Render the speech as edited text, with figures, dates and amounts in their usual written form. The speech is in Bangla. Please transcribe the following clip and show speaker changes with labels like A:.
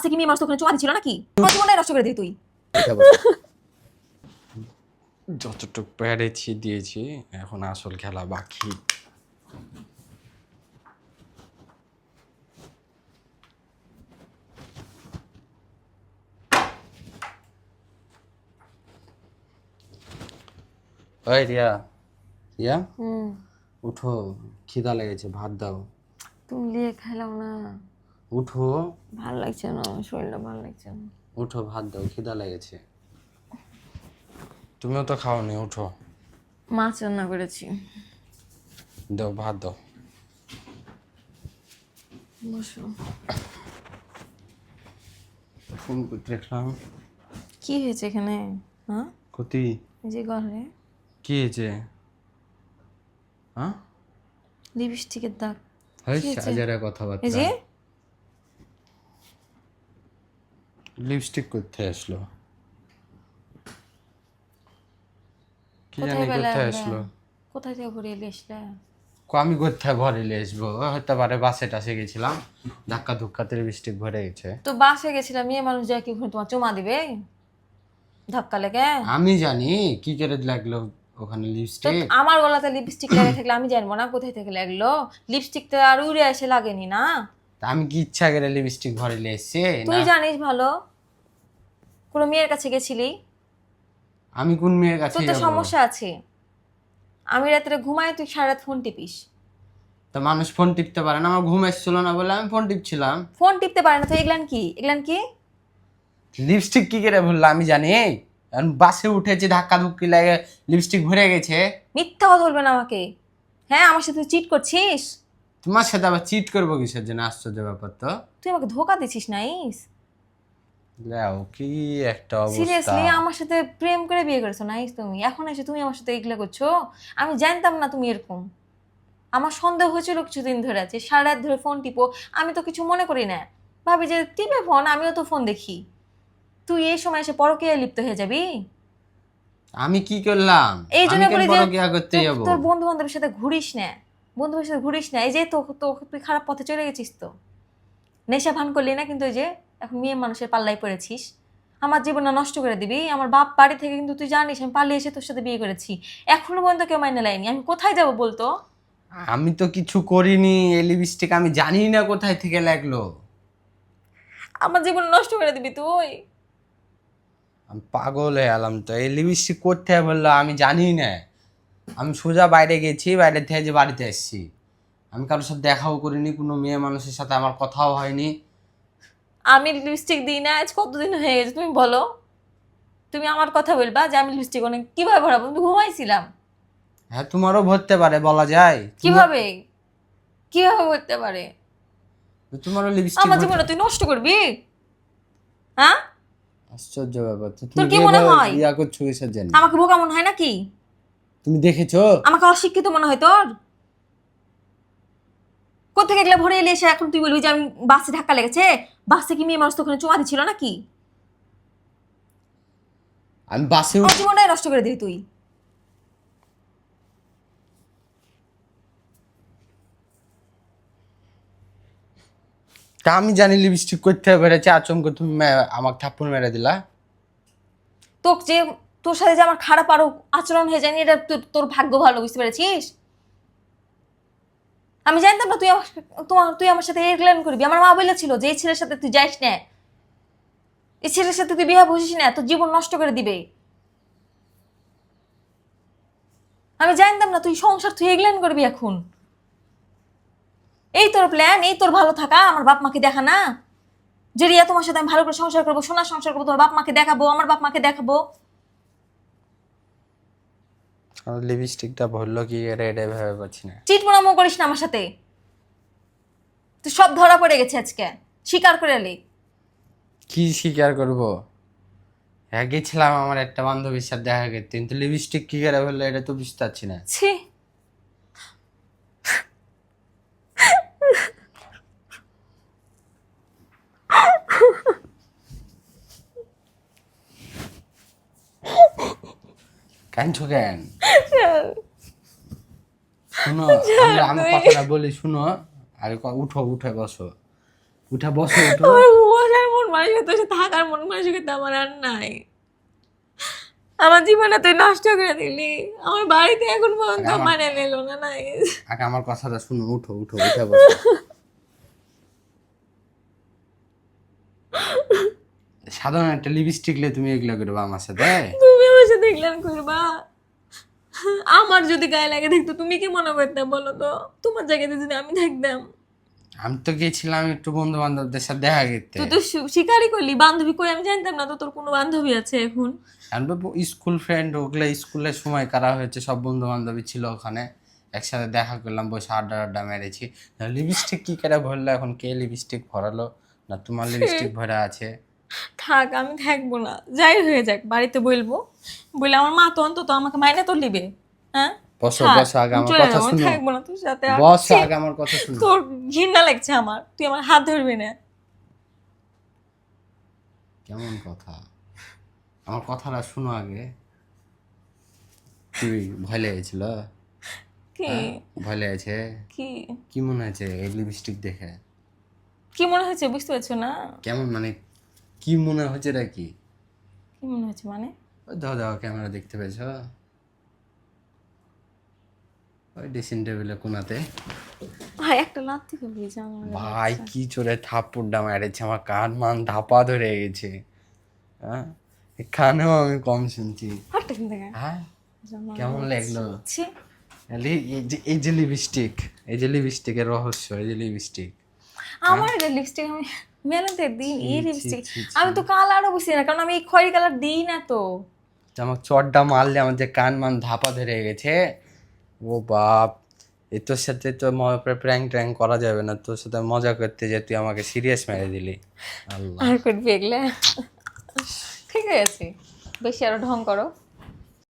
A: বাসে কি মেয়ে মানুষ ওখানে চুমা দিছিল নাকি? আমার জীবনটাই নষ্ট করে দিই তুই।
B: যতটুকু পেরেছি দিয়েছি, এখন আসল খেলা বাকি। ওই রিয়া, রিয়া উঠো, খিদা লেগেছে, ভাত দাও।
A: তুমি লিয়ে খাইলাম না,
B: উঠো,
A: ভালো লাগছে না, আমার শরীরটা ভালো লাগছে না।
B: উঠো, ভাত দাও, খিদা লেগেছে। তুমিও তো খাওনি, উঠো।
A: মাছ রান্না করেছি,
B: দাও, ভাত দাও।
A: বসো।
B: ফোন করতে রাখলাম।
A: কি হয়েছে এখানে? হ্যাঁ,
B: ক্ষতি
A: এই যে ঘরে
B: কি হয়েছে? হ্যাঁ,
A: লিপস্টিকের দাগ।
B: হয়েছে
A: হয়েছে?
B: আজারে
A: এই
B: কথাবার্তা।
A: যে
B: লিপস্টিক করতে আসলো, কি
A: কোথায়
B: জানি
A: পেলে
B: কোথায়
A: আমরা?
B: আসলো।
A: কোথায় থেকে ঘুরে এলে আসলে?
B: আমি কোথায় ভরে নিয়ে আসবো? হতে পারে বাসে টাসে গেছিলাম, ধাক্কা ধুক্কাতে লিপস্টিক ভরে গেছে।
A: তো বাসে গেছিলাম, মেয়ে মানুষ যায় কি ওখানে তোমার চুমা দিবে ধাক্কা লেগে?
B: আমি জানি কি করে লাগলো ওখানে
A: তো
B: লিপস্টিক।
A: আমার গলাতে লিপস্টিক লেগে থাকলে আমি জানবো না কোথায় থেকে লাগলো? লিপস্টিক তো আর উড়ে এসে লাগেনি না।
B: আমি কি ইচ্ছা করে লিপস্টিক ভরে নিয়ে এসছি
A: তুই
B: না?
A: জানিস ভালো, কোনো মেয়ের কাছে গেছিলি?
B: আমি কোন মেয়ের কাছে
A: তোর তো
B: যাবো?
A: সমস্যা আছে। আমি রাত্রে ঘুমাই, তুই সারা রাত ফোন টিপিস।
B: তো মানুষ ফোন টিপতে পারে না? আমার ঘুম এসেছিল না বলে আমি ফোন টিপছিলাম।
A: ফোন টিপতে পারে না তো এগুলান কি? এগুলান কি?
B: লিপস্টিক কি করে ভরলাম আমি জানি? এখন বাসে উঠেছি, ধাক্কা ধুক্কি লাগে, লিপস্টিক ভরে গেছে।
A: মিথ্যা কথা বলবে না আমাকে। হ্যাঁ, আমার সাথে চিট করছিস?
B: তোমার সাথে আবার চিট করবো কিসের জন্য? আশ্চর্য ব্যাপার তো।
A: তুই আমাকে ধোকা দিছিস নাইস।
B: লেও কি একটা অবস্থা।
A: সিরিয়াসলি আমার সাথে প্রেম করে বিয়ে করেছো নাইস তুমি? এখন এসে তুমি আমার সাথে এগুলো করছো? আমি জানতাম না তুমি এরকম। আমার সন্দেহ হয়েছিল কিছুদিন ধরে যে সারা রাত ধরে ফোন টিপো। আমি তো কিছু মনে করি না, ভাবি যে টিপে ফোন, আমিও তো ফোন দেখি। তুই এই সময় এসে পরকীয়ায় লিপ্ত হয়ে যাবি?
B: আমি কি করলাম?
A: এই
B: আমি
A: জন্য
B: কেন
A: বলি যে
B: পরকিয়া করতে যাব?
A: তোর বন্ধু বান্ধবের সাথে ঘুরিস না, বন্ধুদের সাথে ঘুরিস না। এই যে তো তো তুই খারাপ পথে চলে গেছিস তো। নেশা ভান করলি না কিন্তু, ওই যে এখন মেয়ে মানুষের পাল্লায় পড়েছিস। আমার জীবনটা নষ্ট করে দিবি। আমার বাপ বাড়ি থেকে কিন্তু তুই জানিস আমি পালিয়ে এসে তোর সাথে বিয়ে করেছি। এখনো পর্যন্ত কেউ মাইনে লাইনি, আমি কোথায় যাব বলতো?
B: আমি তো কিছু করিনি। এই লিপস্টিক আমি জানি না কোথায় থেকে লাগলো।
A: আমার জীবন নষ্ট করে দিবি তুই।
B: আমি পাগল হয়ে গেলাম তো। এই লিপস্টিক করতে বললো আমি জানি না। আমি সোজা বাইরে গেছি, বাইরে থেকে যে বাড়িতে এসেছি। আমি কারোর সাথে দেখাও করিনি, কোনো মেয়ে মানুষের সাথে আমার কথাও হয়নি।
A: আমি লিপস্টিক দিই না আজ কতদিন হয়ে গেছে তুমি বলো? তুমি আমার কথা বলবা যে আমি লিপস্টিক অনেক কিভাবে ভরাবো? আমি তো ঘুমাইছিলাম।
B: হ্যাঁ, তোমারও ভরতে পারে, বলা যায়।
A: কিভাবে? কিভাবে করতে পারে?
B: তোমারও লিপস্টিক
A: আমার জীবনটা তুই নষ্ট করবি? হ্যাঁ,
B: আশ্চর্য ব্যাপার তো।
A: তোর
B: তুমি
A: কি মনে হয়
B: ইয়া করছো কিসের জন্য?
A: আমাকে বোকা মনে হয় নাকি?
B: তুমি দেখেছো?
A: আমাকে অশিক্ষিত মনে হয় তোর? কোথেকে এগুলো ভরে এলে এসে এখন তুই বলবি যে আমি বাসে ধাক্কা লেগেছে? বাসে কি মেয়ে মানুষ তো ওখানে চুমা দিছিল নাকি?
B: আমি বাসে
A: আমার জীবনটাই নষ্ট করে দিবি তুই।
B: তা আমি জানি লিপস্টিক করতে পেরেছি, আচমকা তুমি আমাকে থাপ্পড় মেরে দিলা।
A: তোর যে তোর সাথে যে আমার খারাপ আরো আচরণ হয়ে যায়নি, এটা তোর ভাগ্য ভালো, বুঝতে পেরেছিস? আমি জানতাম না তুই আমার সাথে এগুলান করবি। আমার মা বলেছিল যে এই ছেলের সাথে তুই যাইস না, এই ছেলের সাথে তুই বিয়ে বসিস না, তোর জীবন নষ্ট করে দিবে। আমি জানতাম না তুই সংসার তুই এগুলান করবি এখন। এই তোর প্ল্যান, এই তোর ভালো থাকা, আমার বাপ মাকে দেখা না? যে রিয়া তোমার সাথে আমি ভালো করে সংসার করবো, সোনার সংসার করবো, তোমার বাপ মাকে দেখাবো, আমার বাপ মাকে দেখাবো।
B: লিপস্টিকটা ভরলো কি এটা এটাই ভেবে পাচ্ছি না।
A: চিটমোনামো করিস না আমার সাথে। তুই সব ধরা পড়ে গেছে আজকে, স্বীকার করে এলি।
B: কি স্বীকার করবো? হ্যাঁ, গেছিলাম আমার একটা বান্ধবীর সাথে দেখা করতে, কিন্তু লিপস্টিক কি করে ভরলো এটা তো বুঝতে পারছি না।
A: ছি,
B: কাঁদছো কেন? শুনো, আমি কথাটা বলি শুনো। আগে উঠো, উঠে বসো, উঠে বসো, উঠো।
A: আমার বসার মন তোর সাথে থাকার মন মানসিকতা আমার আর নাই। আমার জীবনে তুই নষ্ট করে দিলি, আমার বাড়িতে এখন পর্যন্ত মানে নিল না। নাই
B: আগে আমার কথাটা শুনো, উঠো উঠো উঠে বসো। সাধারণ একটা লিপস্টিক লে তুমি এগুলো করবা আমার সাথে?
A: তুমি আমার সাথে দেখলেন করবা? আমার যদি গায়ে লাগে দেখতো তুমি কি মনে করতে বলো তো? তোমার জায়গাতে যদি আমি থাকতাম।
B: আমি তো গেছিলাম একটু বন্ধু বান্ধবদের সাথে দেখা করতে।
A: তুই তো স্বীকারই করলি বান্ধবী কই, আমি জানতাম না তো তোর কোনো বান্ধবী আছে এখন।
B: আমি তো স্কুল ফ্রেন্ড, ওগুলো স্কুলের সময় করা হয়েছে, সব বন্ধু বান্ধবী ছিল ওখানে, একসাথে দেখা করলাম, বসে আড্ডা আড্ডা মেরেছি। লিপস্টিক কি করে ভরলো এখন? কে লিপস্টিক ভরালো? না তোমার লিপস্টিক ভরা আছে?
A: থাক, আমি থাকবো না, যাই হয়ে যাক বাড়িতে বলবো। বলে আমার মা তো অন্তত আমাকে মাইনে তো নিবে। হ্যাঁ
B: বসো
A: থাক,
B: বসো, আগে
A: আমি
B: আমার
A: চলে
B: কথা
A: যাবো, আমি
B: শুনো।
A: থাকবো না তোর সাথে আর।
B: বসো,
A: ছি,
B: আগে আমার কথা শুনো।
A: তোর ঘৃণা লাগছে আমার, তুই আমার হাত ধরবি না।
B: কেমন কথা? আমার কথাটা শুনো আগে। তুই ভয় লেগেছিল?
A: কি
B: ভয় লেগেছে?
A: কি
B: কি মনে হয়েছে এই লিপস্টিক দেখে?
A: কি মনে হচ্ছে বুঝতে পারছো না?
B: কেমন মানে কি মনে হচ্ছে রে? কি
A: কি মনে হচ্ছে মানে?
B: ওই দাও দাও, ক্যামেরা দেখতে পেয়েছ? ওই ড্রেসিং টেবিলের কোনাতে।
A: ভাই একটা লাথি খাবি জানো?
B: ভাই কি চোরে থাপ্পড়টা মেরেছে, আমার কান মান ধাপা ধরে গেছে। হ্যাঁ, এখানেও আমি কম শুনছি।
A: হাটটা কিনতে থেকে
B: হ্যাঁ, কেমন লাগলো?
A: ছি,
B: এই যে লিপস্টিক, এই যে লিপস্টিকের রহস্য, এই যে লিপস্টিক।
A: আমার এটা লিপস্টিক আমি মেলাতে দিন এই
B: ছি,
A: লিপস্টিক।
B: ছি, ছি।
A: আমি তো কালারও বুঝি না, কারণ আমি এই খয়েরি কালার দিই না তো।
B: আমার চটটা মারলে আমার যে কান মান ধাপা ধরে গেছে। ও বাপ, এ তোর সাথে তো প্র্যাঙ্ক ট্র্যাঙ্ক করা যাবে না, তোর সাথে মজা করতে যে তুই আমাকে সিরিয়াস মেরে দিলি। আল্লাহ,
A: আর করবি এগুলা? ঠিক আছে, বেশি আরো ঢং করো।